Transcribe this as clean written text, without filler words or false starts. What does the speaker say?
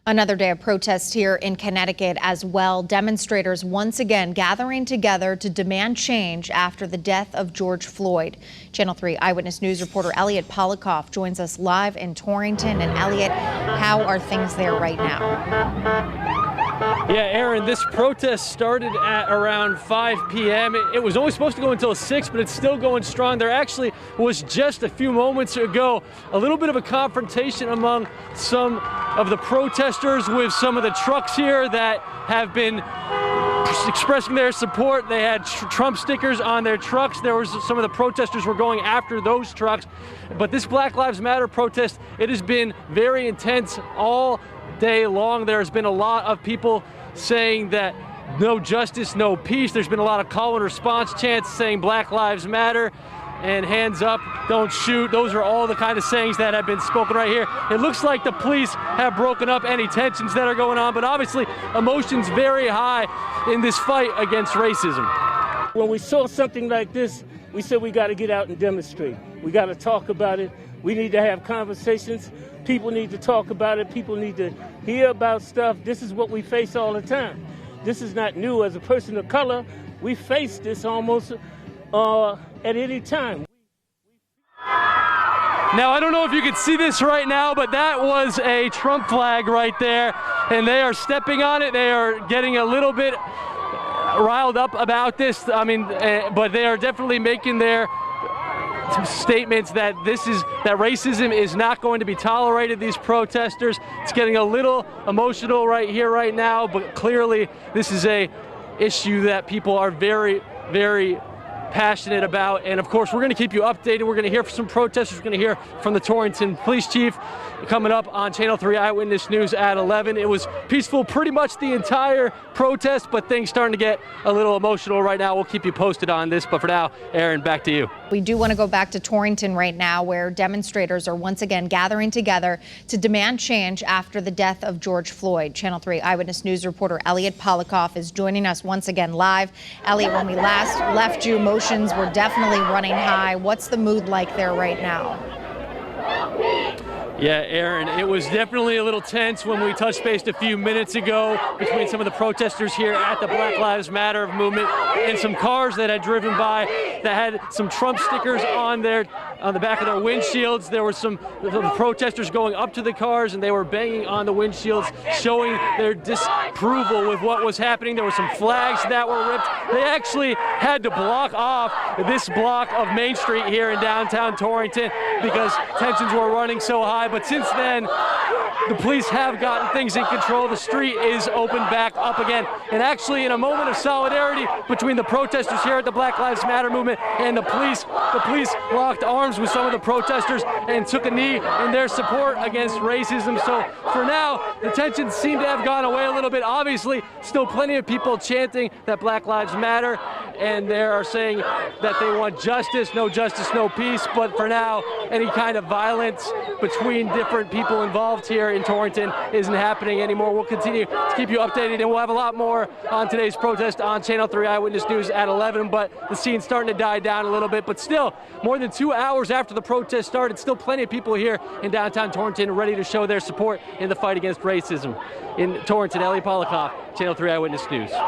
Another day of protest here in Connecticut as well. Demonstrators once again gathering together to demand change after the death of George Floyd. Channel 3 Eyewitness News reporter Elliot Polikoff joins us live in Torrington. And Elliot, how are things there right now? Yeah, Aaron, this protest started at around 5 p.m. It was only supposed to go until 6, but it's still going strong. There actually was just a few moments ago a little bit of a confrontation among some of the protesters with some of the trucks here that have been expressing their support. They had Trump stickers on their trucks. There was some of the protesters were going after those trucks. But this Black Lives Matter protest, it has been very intense all day long. There's been a lot of people saying that no justice, no peace. There's been a lot of call and response chants saying Black Lives Matter and hands up, don't shoot. Those are all the kind of sayings that have been spoken right here. It looks like the police have broken up any tensions that are going on, but obviously emotions very high in this fight against racism. When we saw something like this, we said we got to get out and demonstrate. We got to talk about it. We need to have conversations. People need to talk about it. People need to hear about stuff. This is what we face all the time. This is not new. As a person of color, we face this almost at any time. Now, I don't know if you can see this right now, but that was a Trump flag right there, and they are stepping on it. They are getting a little bit riled up about this. But they are definitely making their statements that racism is not going to be tolerated. These protesters, it's getting a little emotional right here, right now, but clearly this is a issue that people are very, very passionate about. And of course, we're going to keep you updated. We're going to hear from some protesters. We're going to hear from the Torrington police chief coming up on Channel 3 Eyewitness News at 11. It was peaceful pretty much the entire protest, but things starting to get a little emotional right now. We'll keep you posted on this, but for now, Aaron, back to you. We do want to go back to Torrington right now, where demonstrators are once again gathering together to demand change after the death of George Floyd. Channel 3 Eyewitness News reporter Elliot Polikoff is joining us once again live. Elliot, when we last left you, emotions were definitely running high. What's the mood like there right now? Yeah, Aaron, it was definitely a little tense when we touched base a few minutes ago between some of the protesters here at the Black Lives Matter movement and some cars that had driven by that had some Trump stickers on the back of their windshields. There were some protesters going up to the cars and they were banging on the windshields, showing their disapproval with what was happening. There were some flags that were ripped. They actually had to block off this block of Main Street here in downtown Torrington because tensions were running so high. But since then, the police have gotten things in control. The street is opened back up again. And actually, in a moment of solidarity between the protesters here at the Black Lives Matter movement and the police locked arms with some of the protesters and took a knee in their support against racism. So for now, the tensions seem to have gone away a little bit. Obviously, still plenty of people chanting that Black Lives Matter, and they are saying that they want justice, no peace. But for now, any kind of violence between different people involved here in Torrington isn't happening anymore. We'll continue to keep you updated, and we'll have a lot more on today's protest on Channel 3 Eyewitness News at 11. But the scene's starting to die down a little bit. But still, more than 2 hours after the protest started, still plenty of people here in downtown Torrington ready to show their support in the fight against racism. In Torrington, Elliot Polikoff, Channel 3 Eyewitness News.